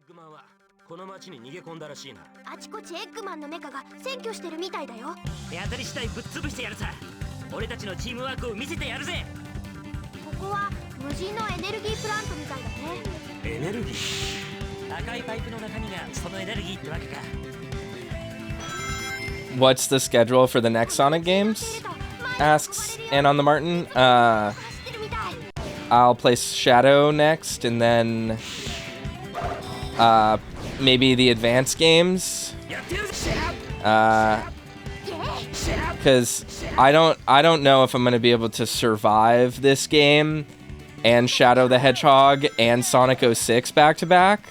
あちこちエッグマンのメカが占拠してるみたいだよ。手当たり次第ぶっ潰してやるさ。俺たちのチームワークを見せてやるぜ。ここは無人のエネルギープラントみたいだね。エネルギー？赤いパイプの中身がそのエネルギーってわけか。What's the schedule for the next Sonic games? Asks Anon the Martin. I'll play Shadow next, and then maybe the advanced games. Because I don't know if I'm gonna be able to survive this game and Shadow the Hedgehog and Sonic 06 back to back.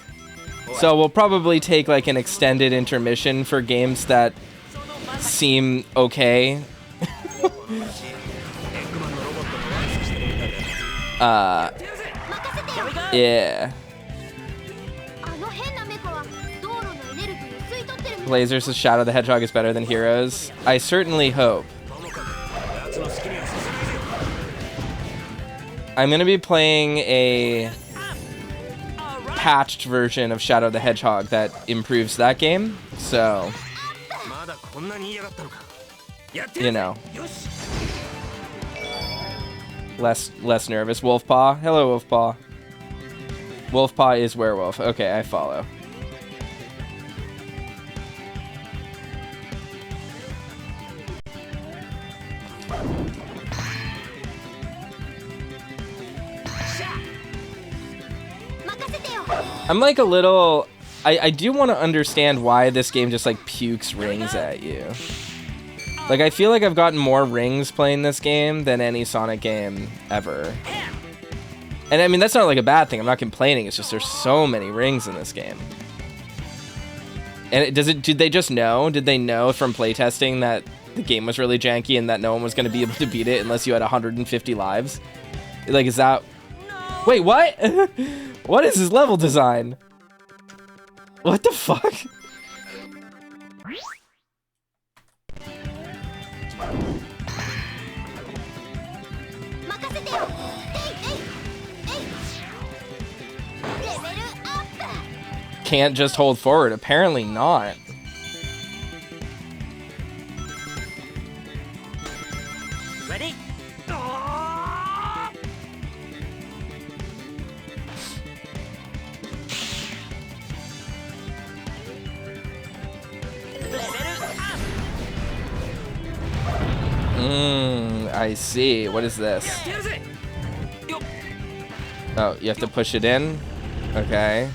So we'll probably take like an extended intermission for games that seem okay. Yeah. Lasers says Shadow the Hedgehog is better than Heroes. I certainly hope. I'm gonna be playing a patched version of Shadow the Hedgehog that improves that game, so you know, less nervous. Wolfpaw, hello Wolfpaw. Wolfpaw is werewolf. Okay, I follow. I'm like a little... I do want to understand why this game just like pukes rings at you. Like, I feel like I've gotten more rings playing this game than any Sonic game ever. And I mean, that's not like a bad thing. I'm not complaining. It's just there's so many rings in this game. And did they just know? Did they know from playtesting that the game was really janky and that no one was going to be able to beat it unless you had 150 lives? Like, is that... Wait, what? What is his level design? What the fuck? Can't just hold forward. Apparently not. Ready? I see. What is this? Oh, you have to push it in? Okay.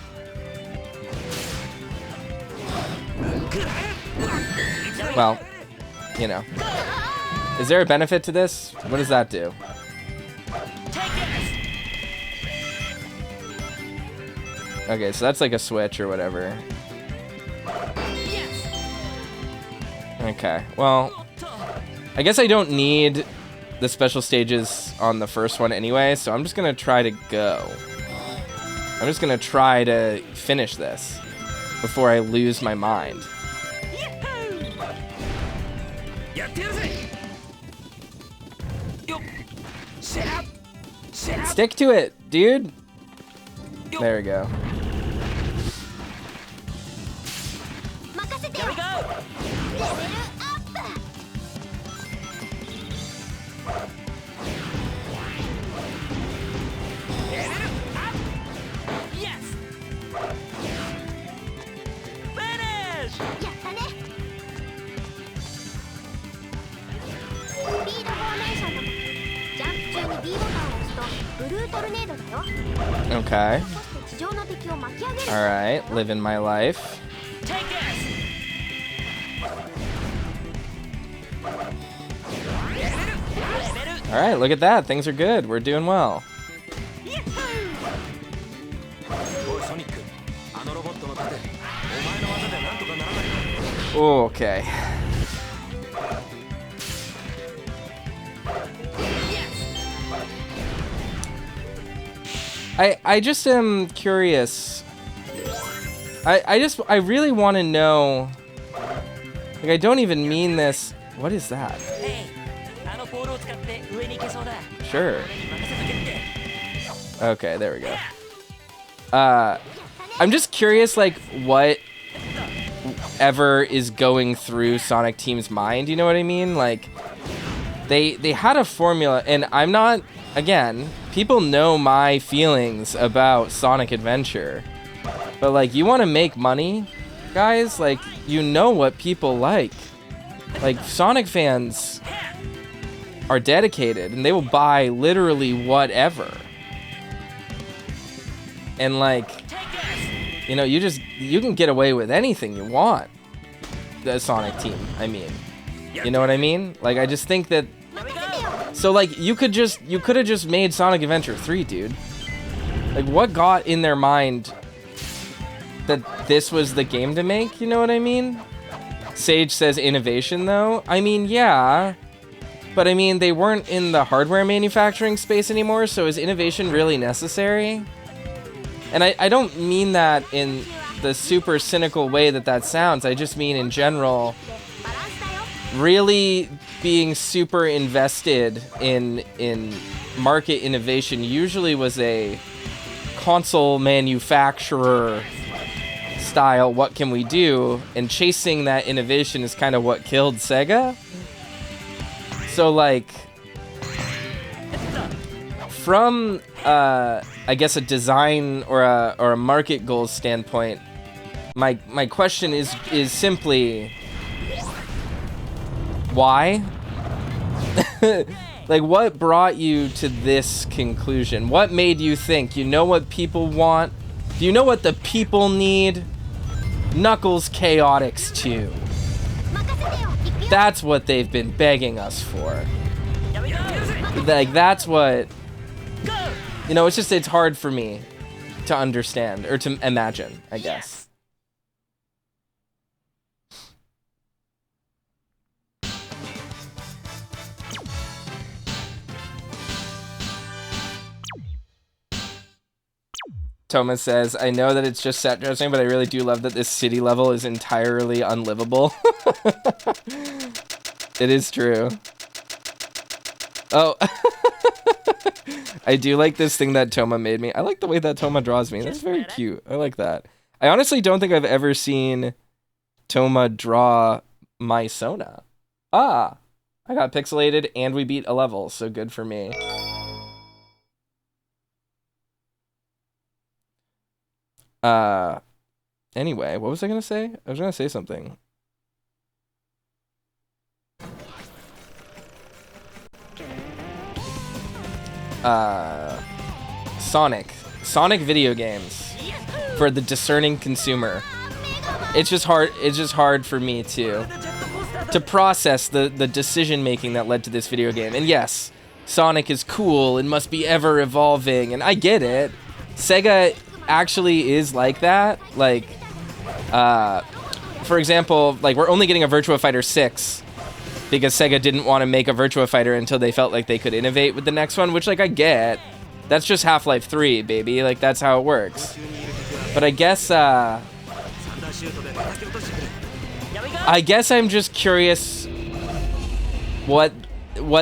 Well, you know. Is there a benefit to this? What does that do? Okay, so that's like a switch or whatever. Okay, well, I guess I don't need the special stages on the first one anyway, so I'm just gonna try to go. I'm just gonna try to finish this before I lose my mind. Stick to it, dude. There we go. Here we go. Yes. Finish. Okay. Alright, living my life. Alright, look at that. Things are good. We're doing well. Okay. I just am curious. I really want to know. Like, I don't even mean this. What is that? Sure. Okay, there we go. I'm just curious, like, what ever is going through Sonic Team's mind, you know what I mean? Like, they had a formula, and I'm not, again, people know my feelings about Sonic Adventure, but, like, you want to make money, guys? Like, you know what people like. Like, Sonic fans are dedicated, and they will buy literally whatever. And, like, you know, you can get away with anything you want. The Sonic Team, I mean. You know what I mean? Like, I just think that... So, like, you could have just made Sonic Adventure 3, dude. Like, what got in their mind that this was the game to make? You know what I mean? Sage says innovation, though. I mean, yeah. But, I mean, they weren't in the hardware manufacturing space anymore, so is innovation really necessary? And I don't mean that in the super cynical way that sounds. I just mean in general, really being super invested in market innovation usually was a console manufacturer style, what can we do? And chasing that innovation is kind of what killed Sega. So, like, from I guess a design or a market goals standpoint, my question is simply why? Like, what brought you to this conclusion? What made you think, you know what people want? Do you know what the people need? Knuckles Chaotix 2. That's what they've been begging us for. Like, that's what... You know, it's hard for me to understand, or to imagine, I guess. Thomas says, I know that it's just set dressing, but I really do love that this city level is entirely unlivable. It is true. Oh. I do like this thing that Toma made me. I like the way that Toma draws me. That's very cute. I like that. I honestly don't think I've ever seen Toma draw my Sona. Ah. I got pixelated and we beat a level, so good for me. Anyway, what was I gonna say? I was gonna say something. Sonic video games for the discerning consumer. It's just hard for me to process the decision making that led to this video game. And yes, Sonic is cool and must be ever evolving, and I get it. Sega actually is like that. Like, for example, like, we're only getting a Virtua Fighter 6 because Sega didn't want to make a Virtua Fighter until they felt like they could innovate with the next one, which, like, I get. That's just Half-Life 3, baby. Like, that's how it works. But I guess I'm just curious what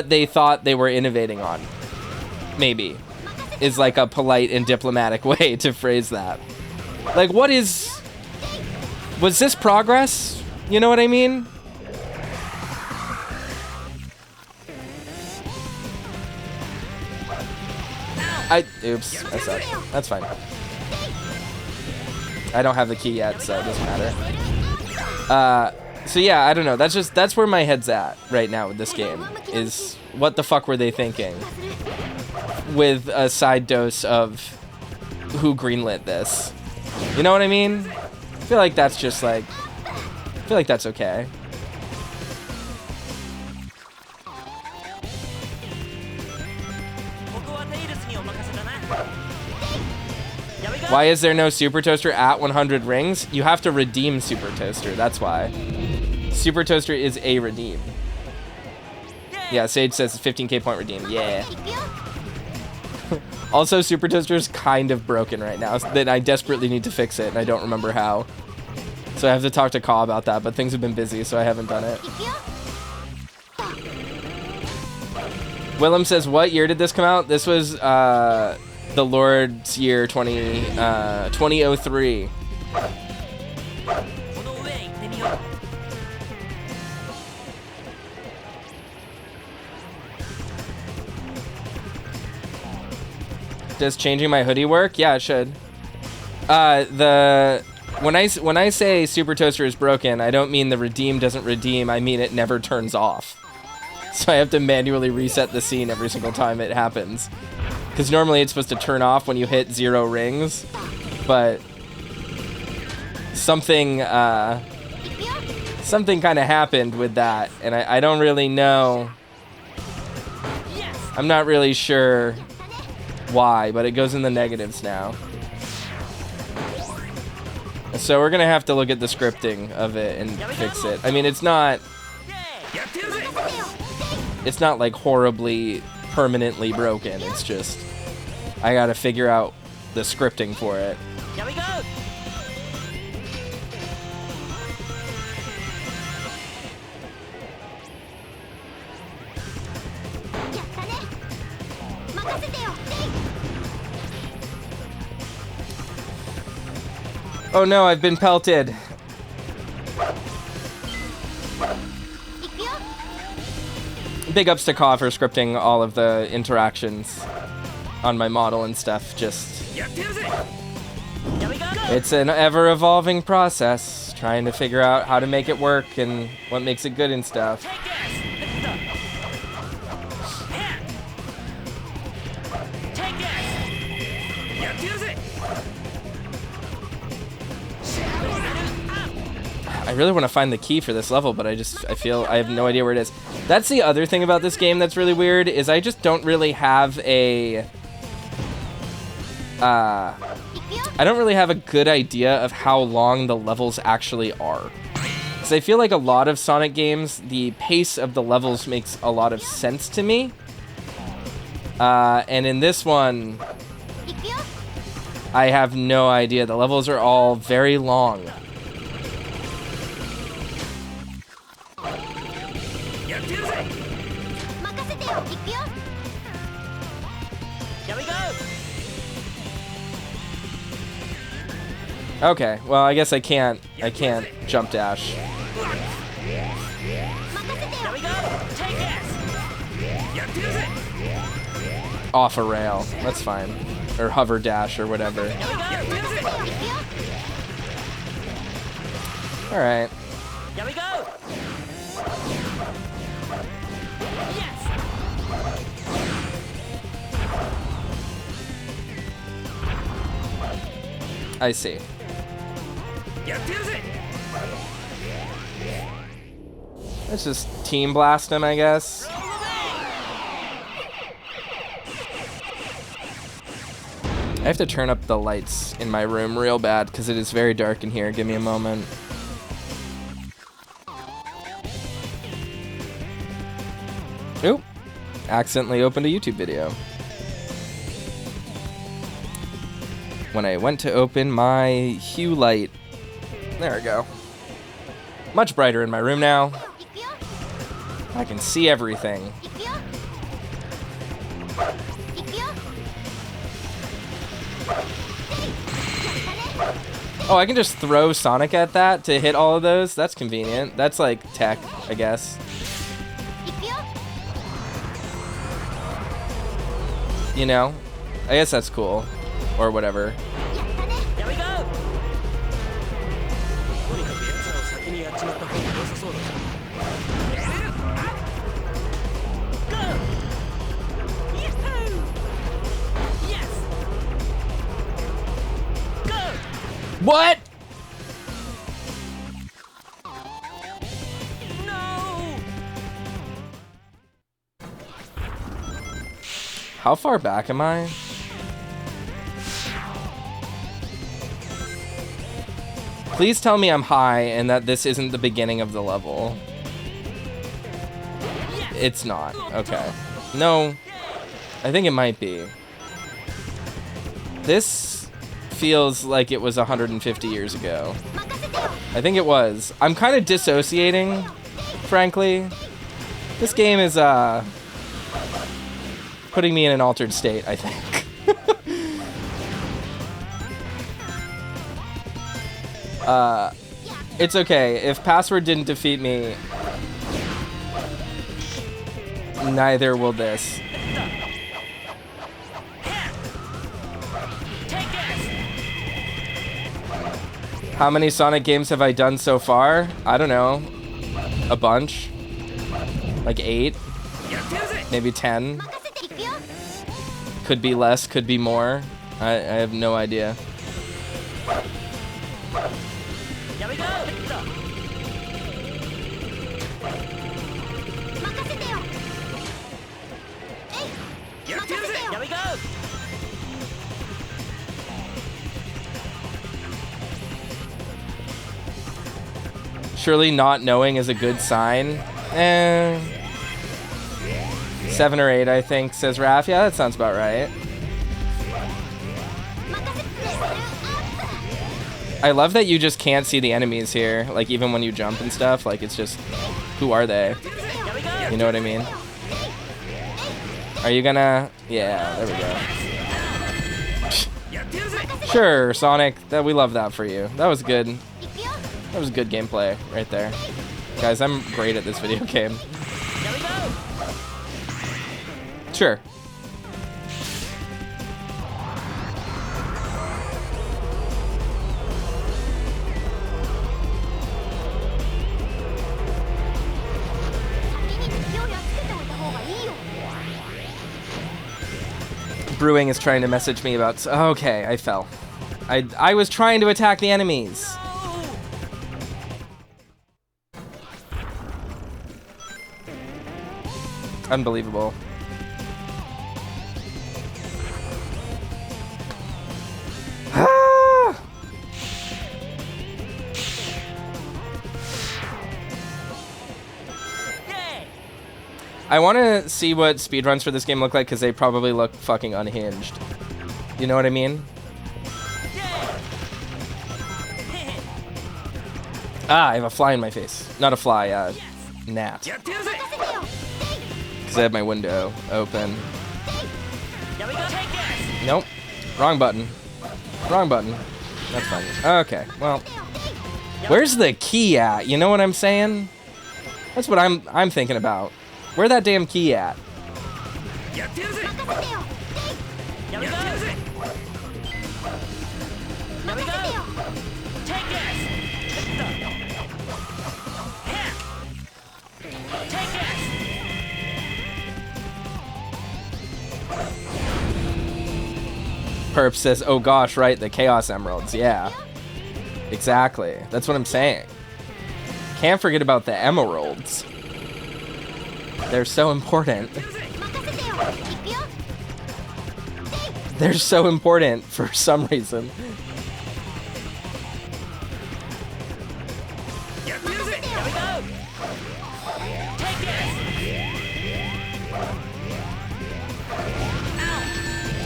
they thought they were innovating on. Maybe. Is like a polite and diplomatic way to phrase that. Like, was this progress? You know what I mean? Oops, I suck. That's fine. I don't have the key yet, so it doesn't matter. So yeah, I don't know. That's where my head's at right now with this game. Is what the fuck were they thinking? With a side dose of who greenlit this. You know what I mean? I feel like that's just like... I feel like that's okay. Why is there no Super Toaster at 100 rings? You have to redeem Super Toaster, that's why. Super Toaster is a redeem. Yeah, Sage says 15k point redeem, yeah. Also, Super Toaster is kind of broken right now, so that I desperately need to fix it, and I don't remember how. So I have to talk to Ka about that, but things have been busy, so I haven't done it. Willem says, what year did this come out? This was, the the Lord's year 2003. この上へ行ってみよう。 Does changing my hoodie work? Yeah, it should. When I say Super Toaster is broken, I don't mean the redeem doesn't redeem. I mean it never turns off. So I have to manually reset the scene every single time it happens. Because normally it's supposed to turn off when you hit 0 rings, but something kind of happened with that, and I don't really know. I'm not really sure why, but it goes in the negatives now. So we're gonna have to look at the scripting of it and fix it. I mean, it's not like horribly permanently broken. It's just I gotta figure out the scripting for it. Here we go. Oh no, I've been pelted. Big ups to Ka for scripting all of the interactions on my model and stuff. Just, it's an ever-evolving process, trying to figure out how to make it work and what makes it good and stuff. I really want to find the key for this level, but I feel I have no idea where it is. That's the other thing about this game that's really weird, is I just don't really have a... I don't really have a good idea of how long the levels actually are. Because I feel like a lot of Sonic games, the pace of the levels makes a lot of sense to me. And in this one, I have no idea. The levels are all very long. Here we go. Okay, well, I guess I can't jump dash. Here we go. Take this. Off a rail. That's fine. Or hover dash or whatever. Alright. Here we go. Yes. I see. Let's just team blast him, I guess. I have to turn up the lights in my room real bad because it is very dark in here. Give me a moment. Oop. Accidentally opened a YouTube video. When I went to open my hue light. There we go. Much brighter in my room now. I can see everything. Oh, I can just throw Sonic at that to hit all of those? That's convenient. That's like tech, I guess. You know? I guess that's cool. Or whatever. Here we go. Yes. Go. What? No. How far back am I? Please tell me I'm high and that this isn't the beginning of the level. It's not. Okay. No. I think it might be. This feels like it was 150 years ago. I think it was. I'm kind of dissociating, frankly. This game is putting me in an altered state, I think. It's okay. If password didn't defeat me, neither will this. How many Sonic games have I done so far? I don't know. A bunch. Like 8. Maybe 10. Could be less, could be more. I have no idea. Surely not knowing is a good sign. 7 or 8, I think, says Raph. Yeah, that sounds about right. I love that you just can't see the enemies here. Like, even when you jump and stuff, like, it's just, who are they? You know what I mean? Are you gonna... Yeah, there we go. Sure, Sonic. We love that for you. That was good. That was good gameplay right there. Guys, I'm great at this video game. Sure. Brewing is trying to message me about... Okay, I fell. I was trying to attack the enemies. Unbelievable. I want to see what speedruns for this game look like because they probably look fucking unhinged. You know what I mean? Ah, I have a fly in my face. Not a fly, gnat. Because I have my window open. Nope. Wrong button. Wrong button. That's fine. Okay, well. Where's the key at? You know what I'm saying? That's what I'm thinking about. Where that damn key at? Perp says, oh gosh, right, the Chaos Emeralds. Yeah, exactly. That's what I'm saying. Can't forget about the emeralds. They're so important. They're so important for some reason.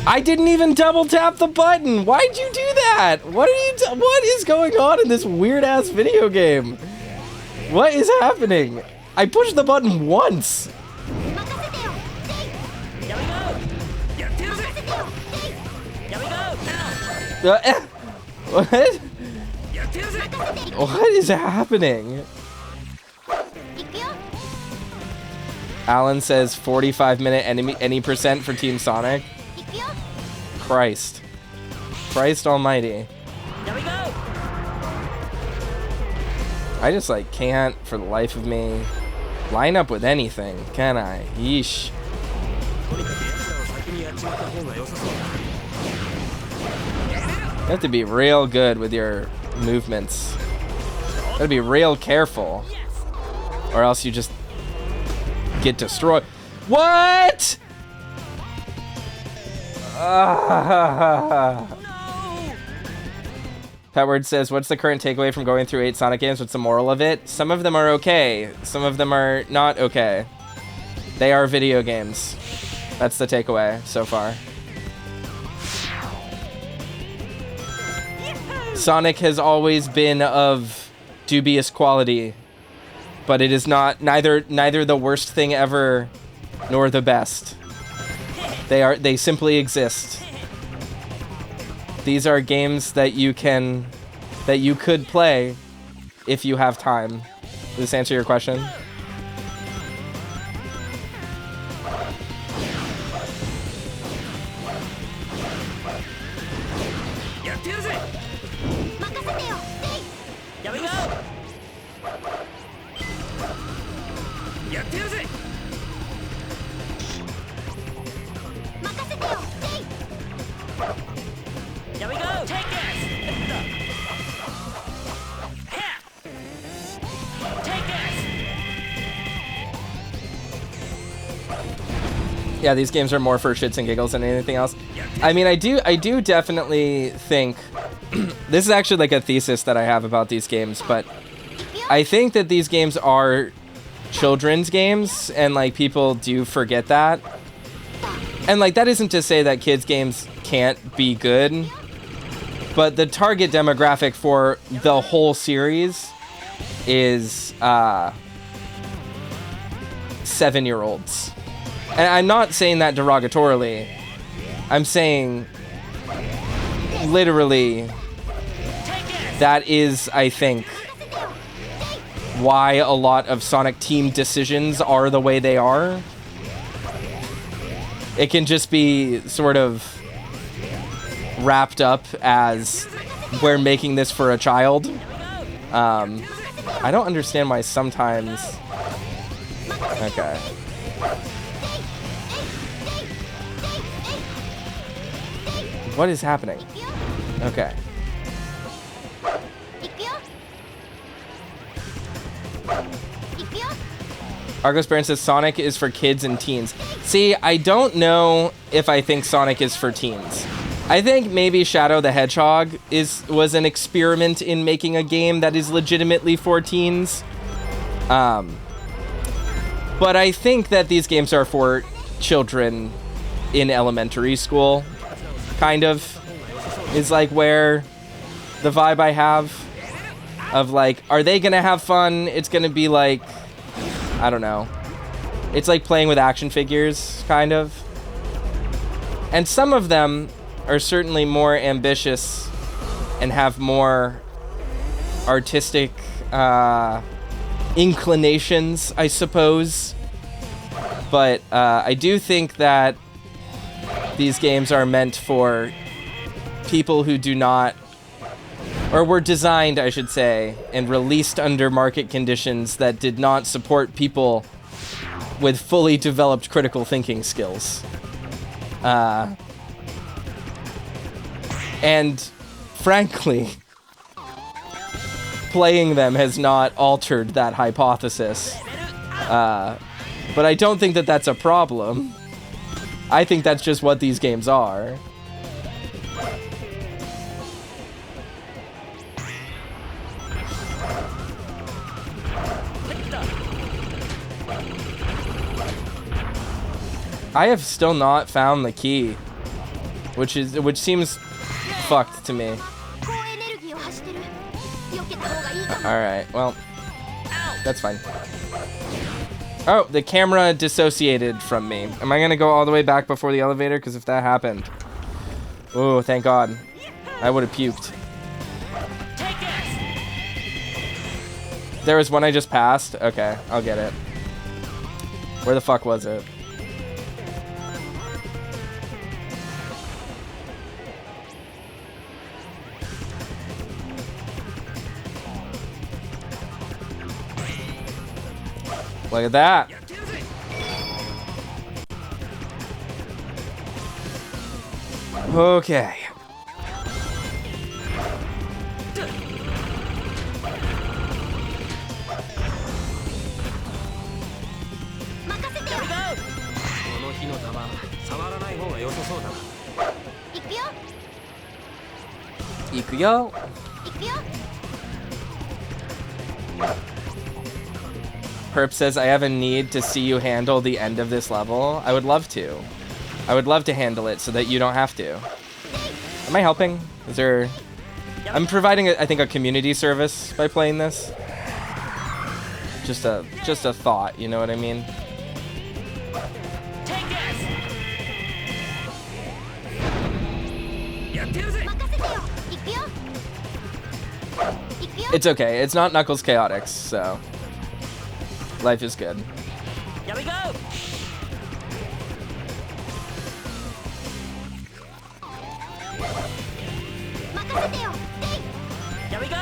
I didn't even double tap the button. Why'd you do that? What is going on in this weird ass video game? What is happening? I pushed the button once. What? What is happening? Alan says 45-minute any percent for Team Sonic. Christ. Christ almighty. I just like can't for the life of me line up with anything, can I? Yeesh. You have to be real good with your movements. You gotta be real careful. Or else you just get destroyed. What? Petward says, what's the current takeaway from going through 8 Sonic games? What's the moral of it? Some of them are okay. Some of them are not okay. They are video games. That's the takeaway so far. Sonic has always been of dubious quality, but it is not neither the worst thing ever nor the best. They simply exist. These are games that you can that you could play if you have time. Does this answer your question? Yeah, these games are more for shits and giggles than anything else. I mean, I do definitely think this is actually like a thesis that I have about these games, but I think that these games are children's games, and like people do forget that. And like that isn't to say that kids games can't be good, but the target demographic for the whole series is 7-year-olds. And I'm not saying that derogatorily. I'm saying literally that is, I think, why a lot of Sonic team decisions are the way they are. It can just be sort of wrapped up as we're making this for a child. I don't understand why sometimes... Okay. What is happening? Okay. Argos Baron says Sonic is for kids and teens. See, I don't know if I think Sonic is for teens. I think maybe Shadow the Hedgehog was an experiment in making a game that is legitimately for teens. But I think that these games are for children in elementary school. Kind of is like where the vibe I have of like, are they gonna have fun? It's gonna be like, I don't know. It's like playing with action figures, kind of. And some of them are certainly more ambitious and have more artistic inclinations, I suppose. But I do think that these games are meant for people who do not, or were designed, I should say, and released under market conditions that did not support people with fully developed critical thinking skills. And frankly, playing them has not altered that hypothesis. But I don't think that that's a problem. I think that's just what these games are. I have still not found the key, which seems fucked to me. Alright, well, that's fine. Oh, the camera dissociated from me. Am I gonna go all the way back before the elevator? Because if that happened... Oh, thank God. I would have puked. There was one I just passed? Okay, I'll get it. Where the fuck was it? Look at that. Okay. Ikuyo. Perp says, I have a need to see you handle the end of this level. I would love to. I would love to handle it so that you don't have to. Am I helping? Is there... I'm providing, I think, a community service by playing this. Just a thought, you know what I mean? It's okay. It's not Knuckles Chaotix, so life is good. Here we go. Here we go.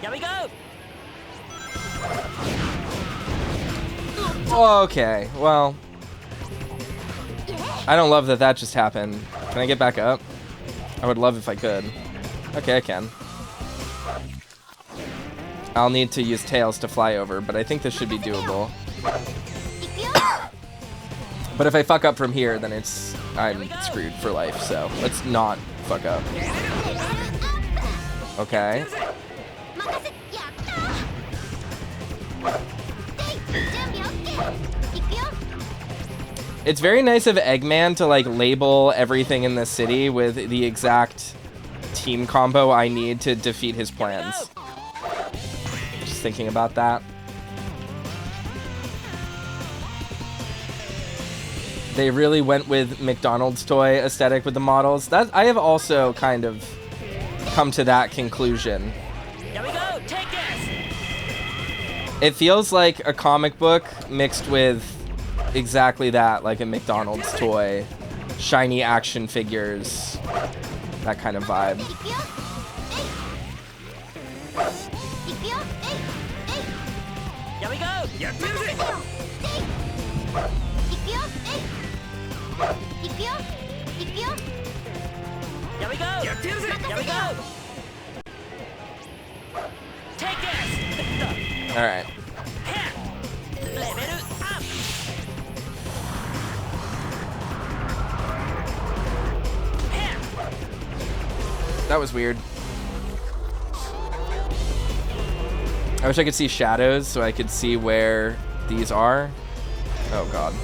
Here we go. Okay, well, I don't love that just happened. Can I get back up? I would love if I could. Okay, I can. I'll need to use tails to fly over, but I think this should be doable. But if I fuck up from here, then I'm screwed for life, so let's not fuck up. Okay. It's very nice of Eggman to like label everything in the city with the exact team combo I need to defeat his plans. Just thinking about that. They really went with McDonald's toy aesthetic with the models. That I have also kind of come to that conclusion. Here we go. Take this. It feels like a comic book mixed with exactly that, like a McDonald's toy, shiny action figures, that kind of vibe. Here we go. Here we go. Here we go. Take this. All right. Level up. That was weird. I wish I could see shadows so I could see where these are. Oh god.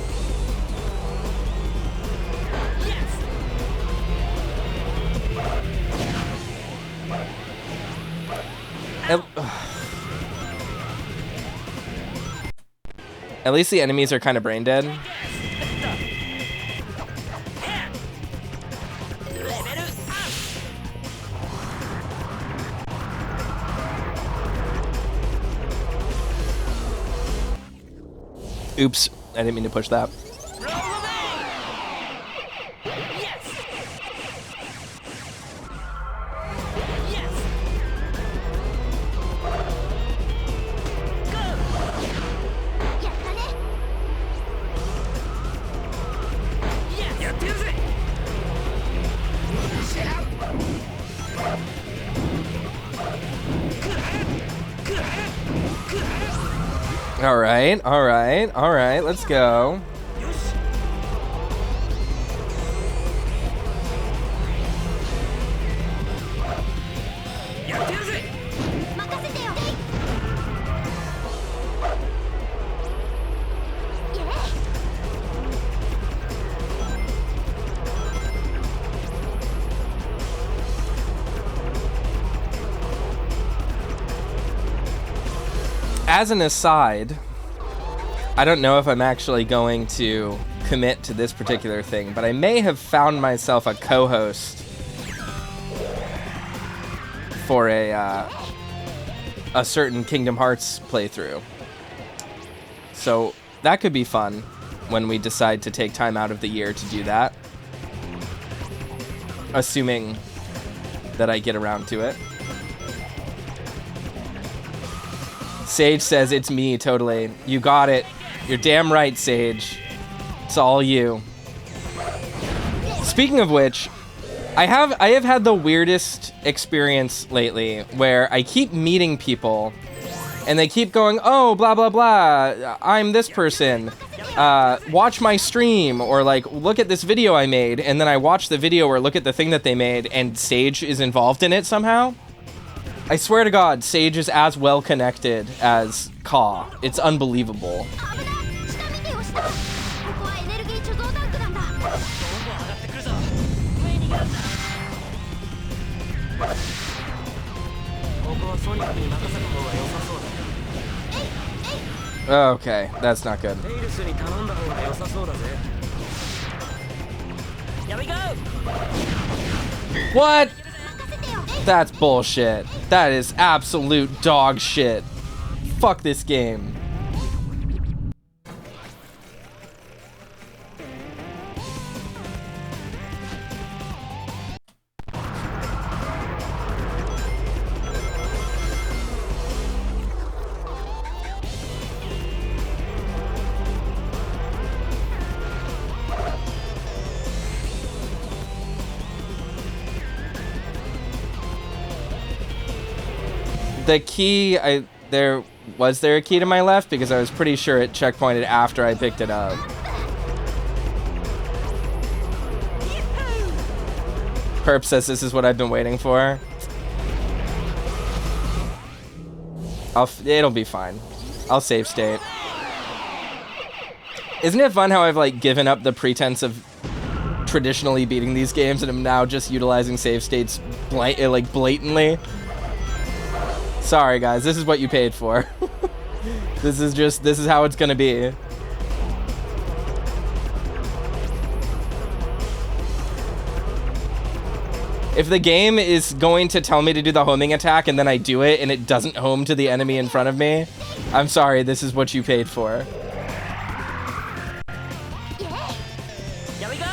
At least the enemies are kind of brain dead. Oops, I didn't mean to push that. All right, let's go. As an aside, I don't know if I'm actually going to commit to this particular thing, but I may have found myself a co-host for a certain Kingdom Hearts playthrough. So that could be fun when we decide to take time out of the year to do that. Assuming that I get around to it. Sage says, it's me, totally. You got it. You're damn right, Sage. It's all you. Speaking of which, I have had the weirdest experience lately where I keep meeting people and they keep going, oh, blah, blah, blah, I'm this person. Watch my stream, or like, look at this video I made, and then I watch the video or look at the thing that they made and Sage is involved in it somehow. I swear to God, Sage is as well connected as Ka. It's unbelievable. Okay, that's not good. テイルスに頼んだ方が良さそうだぜ。Here we go! What? That's bullshit. That is absolute dog shit. Fuck this game. The key, was there a key to my left? Because I was pretty sure it checkpointed after I picked it up. Perp says this is what I've been waiting for. It'll be fine. I'll save state. Isn't it fun how I've like given up the pretense of traditionally beating these games and I'm now just utilizing save states like blatantly? Sorry guys, this is what you paid for. This is how it's gonna be. If the game is going to tell me to do the homing attack and then I do it and it doesn't home to the enemy in front of me, I'm sorry, this is what you paid for. Here we go!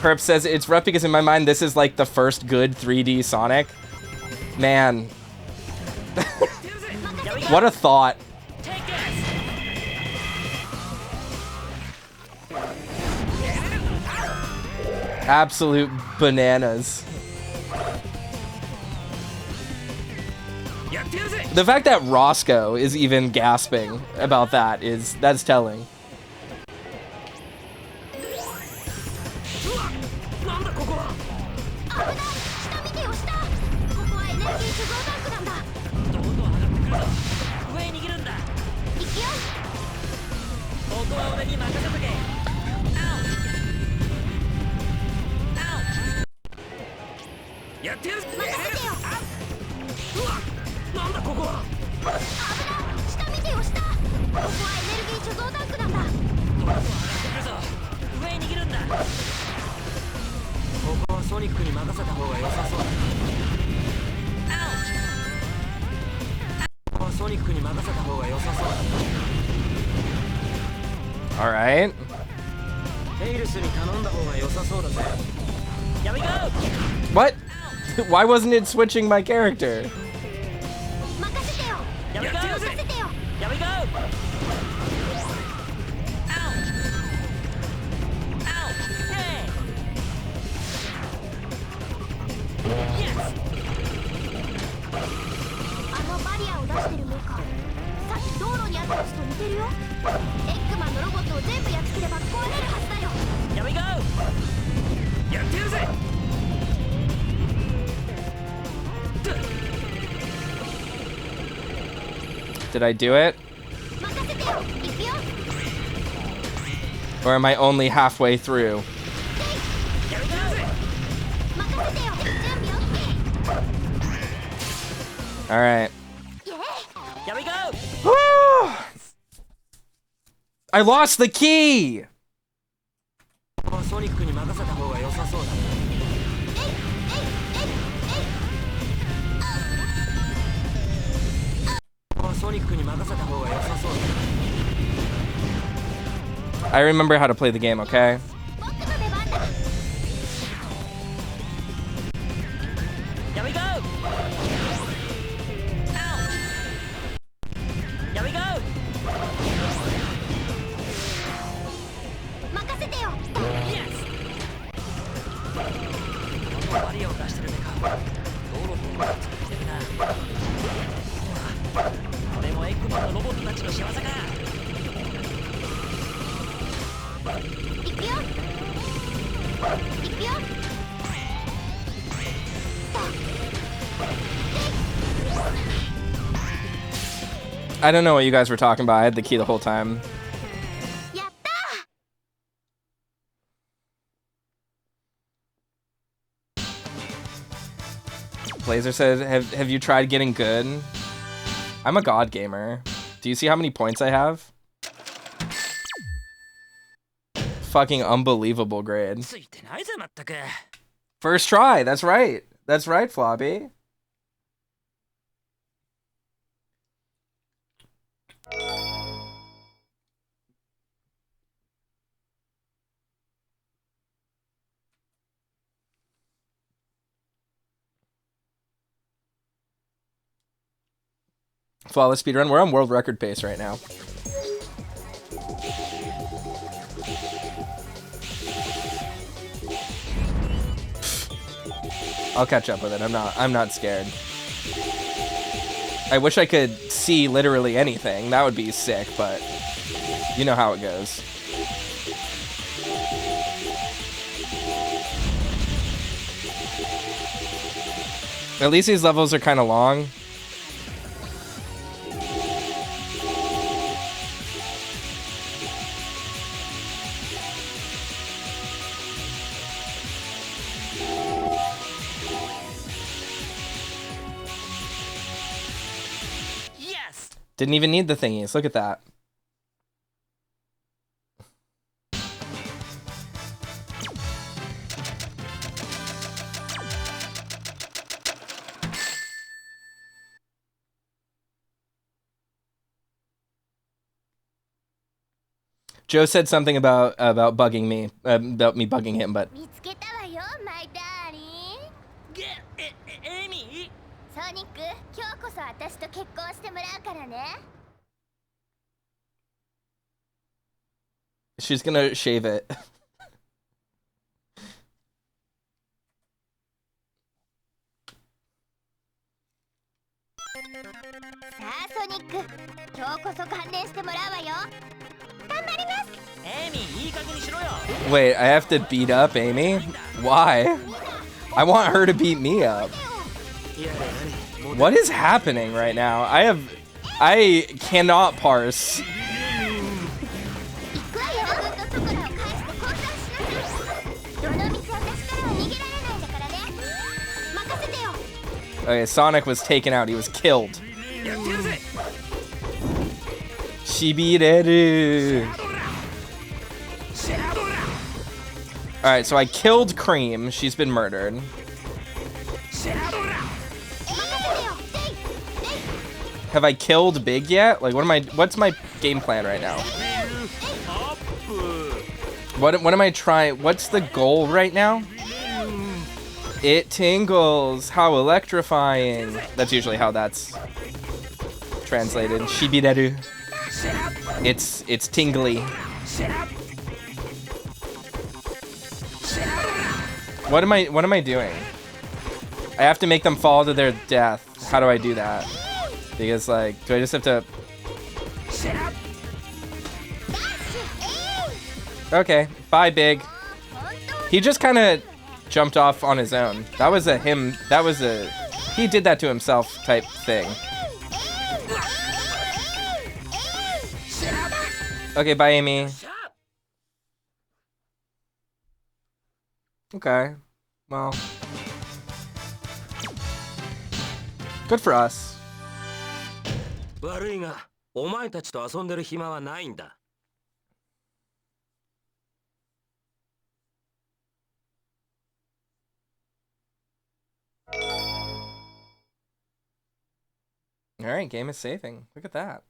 Perp says it's rough because in my mind this is like the first good 3D Sonic. Man. What a thought. Absolute bananas. The fact that Roscoe is even gasping about that's telling. All right. What? Why wasn't it switching my character? Here we go! Here we go! Did I do it? Or am I only halfway through? All right. Here we go! I lost the key! I remember how to play the game, okay? Here we go! Here we go! Yes! バリアを出してるメカ道路に突っ込んでるなこれもエッグマンのロボットたちの仕業か行くよ行くよ I don't know what you guys were talking about. I had the key the whole time. Blazer said, have you tried getting good? I'm a god gamer. Do you see how many points I have? Fucking unbelievable grade. First try, that's right. That's right, Floppy. Flawless speedrun. We're on world record pace right now. I'll catch up with it. I'm not scared. I wish I could see literally anything. That would be sick, but you know how it goes. At least these levels are kind of long. Didn't even need the thingies. Look at that. Joe said something about bugging me, about me bugging him, but she's gonna shave it. Wait, I have to beat up Amy? Why? I want her to beat me up. What is happening right now? I cannot parse. Okay, Sonic was taken out. He was killed. Shibireru. Alright, so I killed Cream. She's been murdered. Have I killed Big yet? Like, what's my game plan right now? What am I trying? What's the goal right now? It tingles. How electrifying. That's usually how that's translated. Shibireru. It's tingly. What am I doing? I have to make them fall to their death. How do I do that? Because, like, do I just have to... Okay, bye, Big. He just kind of jumped off on his own. That was a him... That was a... He did that to himself type thing. Okay, bye, Amy. Okay. Well. Good for us. Alright, game is saving. Look at that.